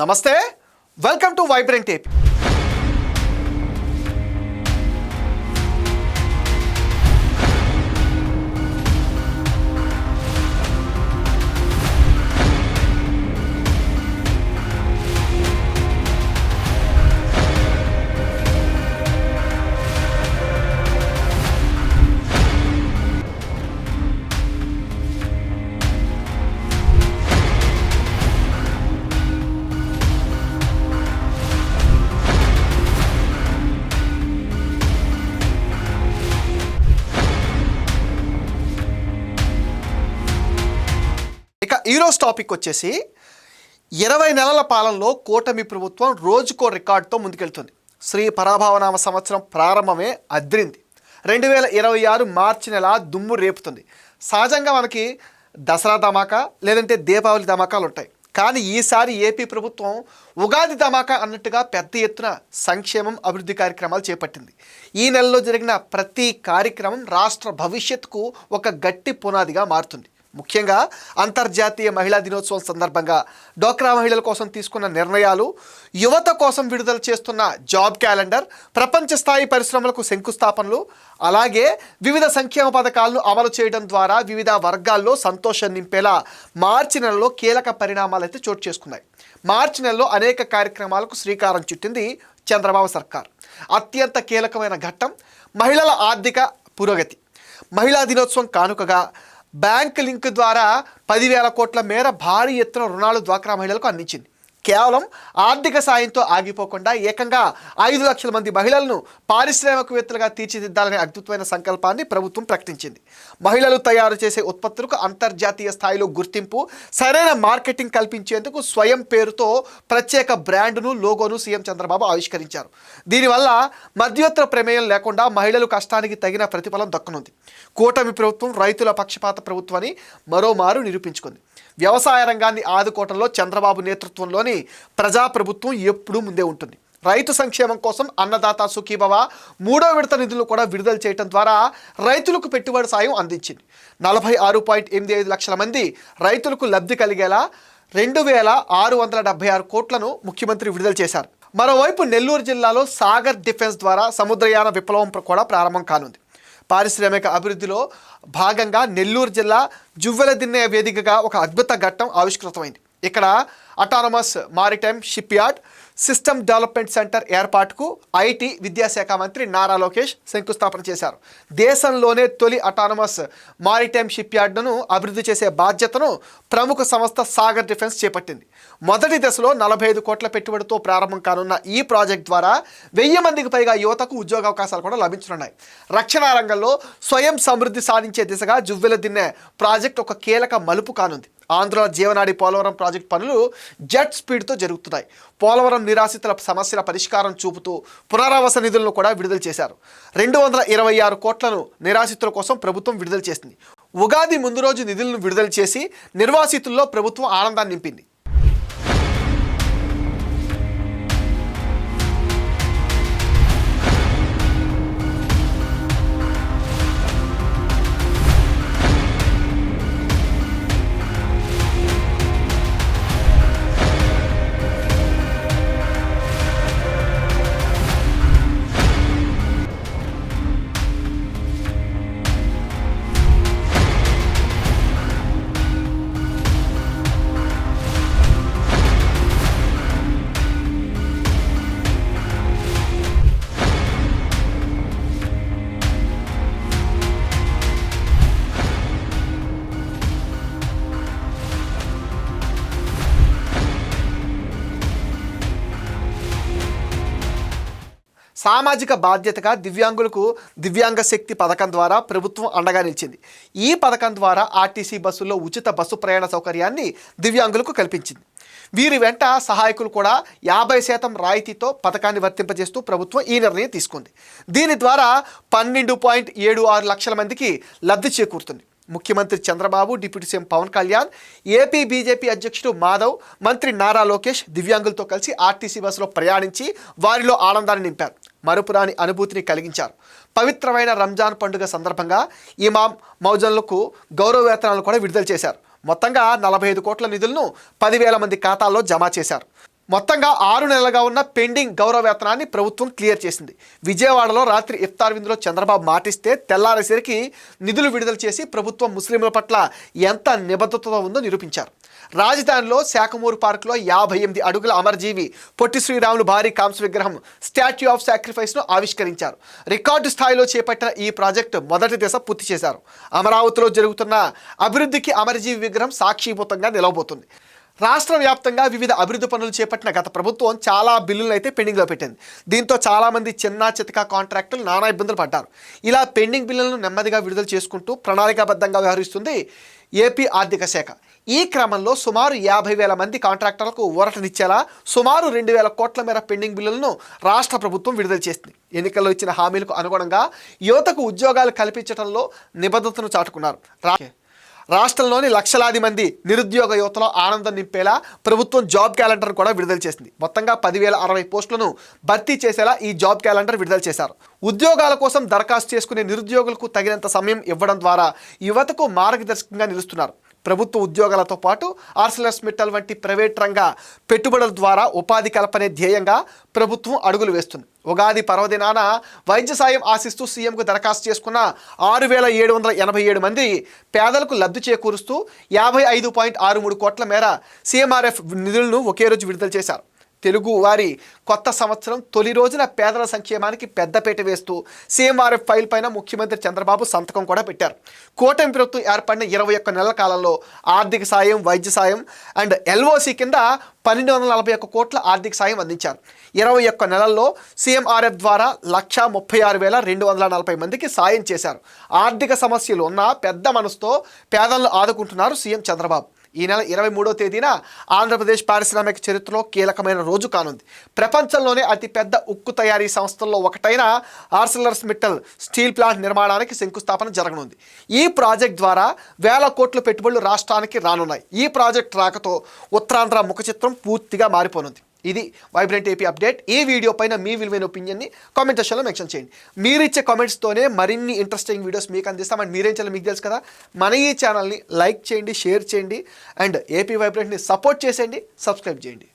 నమస్తే, welcome to vibrant AP. ఇక ఈరోజు టాపిక్ వచ్చేసి 20 నెలల పాలనలో కూటమి ప్రభుత్వం రోజుకో రికార్డుతో ముందుకెళ్తుంది. శ్రీ పరాభవనామ సంవత్సరం ప్రారంభమే అద్రింది. 2026 మార్చి నెల దుమ్ము రేపుతుంది. సహజంగా మనకి దసరా ధమాకా లేదంటే దీపావళి ధమాకాలు ఉంటాయి. కానీ ఈసారి ఏపీ ప్రభుత్వం ఉగాది ధమాకా అన్నట్టుగా పెద్ద ఎత్తున సంక్షేమం అభివృద్ధి కార్యక్రమాలు చేపట్టింది. ఈ నెలలో జరిగిన ప్రతి కార్యక్రమం రాష్ట్ర భవిష్యత్తుకు ఒక గట్టి పునాదిగా మారుతుంది. ముఖ్యంగా అంతర్జాతీయ మహిళా దినోత్సవం సందర్భంగా డ్వాక్రా మహిళల కోసం తీసుకున్న నిర్ణయాలు, యువత కోసం విడుదల చేస్తున్న జాబ్ క్యాలెండర్, ప్రపంచ స్థాయి పరిశ్రమలకు శంకుస్థాపనలు, అలాగే వివిధ సంక్షేమ పథకాలను అమలు చేయడం ద్వారా వివిధ వర్గాల్లో సంతోషం నింపేలా మార్చి నెలలో కీలక పరిణామాలు అయితే చోటు చేసుకున్నాయి. మార్చి నెలలో అనేక కార్యక్రమాలకు శ్రీకారం చుట్టింది చంద్రబాబు సర్కార్. అత్యంత కీలకమైన ఘట్టం మహిళల ఆర్థిక పురోగతి. మహిళా దినోత్సవం కానుకగా బ్యాంక్ లింక్ ద్వారా 10,000 కోట్ల మేర భారీ ఎత్తున రుణాలు డ్వాక్రా మహిళలకు అందించింది. కేవలం ఆర్థిక సాయంతో ఆగిపోకుండా ఏకంగా 5 లక్షల మంది మహిళలను పారిశ్రామికవేత్తలుగా తీర్చిదిద్దాలనే అద్భుతమైన సంకల్పాన్ని ప్రభుత్వం ప్రకటించింది. మహిళలు తయారు చేసే ఉత్పత్తులకు అంతర్జాతీయ స్థాయిలో గుర్తింపు, సరైన మార్కెటింగ్ కల్పించేందుకు స్వయం పేరుతో ప్రత్యేక బ్రాండ్ను, లోగోను సీఎం చంద్రబాబు ఆవిష్కరించారు. దీనివల్ల మధ్యవర్తుల ప్రమేయం లేకుండా మహిళలు కష్టానికి తగిన ప్రతిఫలం దక్కనుంది. కూటమి ప్రభుత్వం రైతుల పక్షపాత ప్రభుత్వాన్ని మరోమారు నిరూపించుకుంది. వ్యవసాయ రంగాన్ని ఆదుకోవడంలో చంద్రబాబు నేతృత్వంలోని ప్రజాప్రభుత్వం ఎప్పుడూ ముందే ఉంటుంది. రైతు సంక్షేమం కోసం అన్నదాత సుఖీభవ 3వ విడత నిధులు కూడా విడుదల చేయడం ద్వారా రైతులకు పెట్టుబడి సాయం అందించింది. 46.85 లక్షల మంది రైతులకు లబ్ధి కలిగేలా 2,676 కోట్లను ముఖ్యమంత్రి విడుదల చేశారు. మరోవైపు నెల్లూరు జిల్లాలో సాగర్ డిఫెన్స్ ద్వారా సముద్రయాన విప్లవం కూడా ప్రారంభం కానుంది. పారిశ్రామిక అభివృద్ధిలో భాగంగా నెల్లూరు జిల్లా జువ్వెలదిన్నె వేదికగా ఒక అద్భుత ఘట్టం ఆవిష్కృతమైంది. ఇక్కడ autonomous maritime ship yard system development centre ఏర్పాటుకు ఐటీ విద్యాశాఖ మంత్రి నారా లోకేష్ శంకుస్థాపన చేశారు. దేశంలోనే తొలి అటానమస్ మారిటైమ్ షిప్ యార్డ్ను అభివృద్ధి చేసే బాధ్యతను ప్రముఖ సంస్థ సాగర్ డిఫెన్స్ చేపట్టింది. మొదటి దశలో 45 కోట్ల పెట్టుబడితో ప్రారంభం కానున్న ఈ ప్రాజెక్ట్ ద్వారా 1000 మందికి పైగా యువతకు ఉద్యోగ అవకాశాలు కూడా లభించనున్నాయి. రక్షణ రంగంలో స్వయం సమృద్ధి సాధించే దిశగా జువ్వెలదిన్నె ప్రాజెక్ట్ ఒక కీలక మలుపు కానుంది. ఆంధ్ర జీవనాడి పోలవరం ప్రాజెక్టు పనులు జెట్ స్పీడ్తో జరుగుతున్నాయి. పోలవరం నిరాశ్రితుల సమస్యల పరిష్కారం చూపుతూ పునరావాస నిధులను కూడా విడుదల చేశారు. 226 కోట్లను నిరాశ్రితుల కోసం ప్రభుత్వం విడుదల చేసింది. ఉగాది ముందు రోజు నిధులను విడుదల చేసి నిర్వాసితుల్లో ప్రభుత్వం ఆనందాన్ని నింపింది. సామాజిక బాధ్యతగా దివ్యాంగులకు దివ్యాంగ శక్తి పథకం ద్వారా ప్రభుత్వం అండగా నిలిచింది. ఈ పథకం ద్వారా ఆర్టీసీ బస్సుల్లో ఉచిత బస్సు ప్రయాణ సౌకర్యాన్ని దివ్యాంగులకు కల్పించింది. వీరి వెంట సహాయకులు కూడా 50% రాయితీతో పథకాన్ని వర్తింపజేస్తూ ప్రభుత్వం ఈ నిర్ణయం తీసుకుంది. దీని ద్వారా 12.76 లక్షల మందికి లబ్ధి చేకూరుతుంది. ముఖ్యమంత్రి Chandrababu, deputy CM Pawan Kalyan, AP BJP అధ్యక్షుడు మాధవ్, మంత్రి నారా లోకేష్ దివ్యాంగులతో కలిసి ఆర్టీసీ బస్సులో ప్రయాణించి వారిలో ఆనందాన్ని నింపారు. మరుపురాని అనుభూతిని కలిగించారు. పవిత్రమైన రంజాన్ పండుగ సందర్భంగా ఇమాం మౌజన్లకు గౌరవ వేతనాలు కూడా విడుదల చేశారు. మొత్తంగా 45 కోట్ల నిధులను 10,000 మంది ఖాతాల్లో జమ చేశారు. మొత్తంగా 6 నెలలుగా ఉన్న పెండింగ్ గౌరవ వేతనాన్ని ప్రభుత్వం క్లియర్ చేసింది. విజయవాడలో రాత్రి ఇఫ్తార్ విందులో చంద్రబాబు మాటిస్తే తెల్లారేసరికి నిధులు విడుదల చేసి ప్రభుత్వం ముస్లింల పట్ల ఎంత నిబద్ధతతో ఉందో నిరూపించారు. రాజధానిలో శాఖమూరు పార్కులో 58 అడుగుల అమరజీవి పొట్టి శ్రీరాములు భారీ కాంస్య విగ్రహం స్టాట్యూ ఆఫ్ సాక్రిఫైస్ను ఆవిష్కరించారు. రికార్డు స్థాయిలో చేపట్టిన ఈ ప్రాజెక్టు మొదటి దశ పూర్తి చేశారు. అమరావతిలో జరుగుతున్న అభివృద్ధికి అమరజీవి విగ్రహం సాక్షిభూతంగా నిలవబోతుంది. రాష్ట్ర వ్యాప్తంగా వివిధ అభివృద్ధి పనులు చేపట్టిన గత ప్రభుత్వం చాలా బిల్లులను అయితే పెండింగ్లో పెట్టింది. దీంతో చాలామంది చిన్న చితక కాంట్రాక్టులు నానా ఇబ్బందులు పడ్డారు. ఇలా పెండింగ్ బిల్లులను నెమ్మదిగా విడుదల చేసుకుంటూ ప్రణాళికాబద్ధంగా వ్యవహరిస్తుంది ఏపీ ఆర్థిక శాఖ. ఈ క్రమంలో సుమారు 50,000 మంది కాంట్రాక్టర్లకు ఊరటనిచ్చేలా సుమారు 2,000 కోట్ల మేర పెండింగ్ బిల్లులను రాష్ట్ర ప్రభుత్వం విడుదల చేసింది. ఎన్నికల్లో ఇచ్చిన హామీలకు అనుగుణంగా యువతకు ఉద్యోగాలు కల్పించడంలో నిబద్ధతను చాటుకున్నారు. రాష్ట్రంలోని లక్షలాది మంది నిరుద్యోగ యువతలో ఆనందం నింపేలా ప్రభుత్వం జాబ్ క్యాలెండర్ కూడా విడుదల చేసింది. మొత్తంగా 10,060 పోస్టులను భర్తీ చేసేలా ఈ జాబ్ క్యాలెండర్ విడుదల చేశారు. ఉద్యోగాల కోసం దరఖాస్తు చేసుకునే నిరుద్యోగులకు తగినంత సమయం ఇవ్వడం ద్వారా యువతకు మార్గదర్శకంగా నిలుస్తున్నారు. ప్రభుత్వ ఉద్యోగాలతో పాటు ఆర్సిలర్స్మిట్టల్ వంటి ప్రైవేట్ రంగ పెట్టుబడుల ద్వారా ఉపాధి కల్పనే ధ్యేయంగా ప్రభుత్వం అడుగులు వేస్తుంది. ఉగాది పర్వదినాన వైద్య సాయం ఆశిస్తూ సీఎంకు దరఖాస్తు చేసుకున్న 6,787 మంది పేదలకు లబ్ధి చేకూరుస్తూ 55.63 కోట్ల మేర సీఎంఆర్ఎఫ్ నిధులను ఒకే రోజు విడుదల చేశారు. తెలుగు వారి కొత్త సంవత్సరం తొలి రోజున పేదల సంక్షేమానికి పెద్దపీట వేస్తూ సీఎంఆర్ఎఫ్ ఫైల్ పైన ముఖ్యమంత్రి చంద్రబాబు సంతకం కూడా పెట్టారు. కూటమి ప్రభుత్వం ఏర్పడిన 21 నెలల కాలంలో ఆర్థిక సాయం, వైద్య సాయం అండ్ ఎల్ఓసి కింద 1,241 కోట్ల ఆర్థిక సాయం అందించారు. 21 నెలల్లో సీఎంఆర్ఎఫ్ ద్వారా 136,240 మందికి సాయం చేశారు. ఆర్థిక సమస్యలు ఉన్న పెద్ద మనసుతో పేదలను ఆదుకుంటున్నారు సీఎం చంద్రబాబు. ఈ నెల 23వ తేదీన ఆంధ్రప్రదేశ్ పారిశ్రామిక చరిత్రలో కీలకమైన రోజు కానుంది. ప్రపంచంలోనే అతిపెద్ద ఉక్కు తయారీ సంస్థల్లో ఒకటైన ఆర్సిలర్స్మిట్టల్ స్టీల్ ప్లాంట్ నిర్మాణానికి శంకుస్థాపన జరగనుంది. ఈ ప్రాజెక్ట్ ద్వారా 1,000 కోట్ల పెట్టుబడులు రాష్ట్రానికి రానున్నాయి. ఈ ప్రాజెక్ట్ రాకతో ఉత్తరాంధ్ర ముఖ చిత్రం పూర్తిగా మారిపోనుంది. ఇది వైబ్రెంట్ ఏపీ అప్డేట్. ఈ వీడియో పైన మీ విలువైన ఒపీనియన్ని కామెంట్ సెక్షన్లో మెన్షన్ చేయండి. మీరు ఇచ్చే కామెంట్స్తోనే మరిన్ని ఇంట్రెస్టింగ్ వీడియోస్ మీకు అందిస్తాం. అండ్ మీరేం చేయాలి మీకు తెలుసు కదా, మన ఈ ఛానల్ని లైక్ చేయండి, షేర్ చేయండి అండ్ ఏపీ వైబ్రెంట్ని సపోర్ట్ చేసేయండి, సబ్స్క్రైబ్ చేయండి.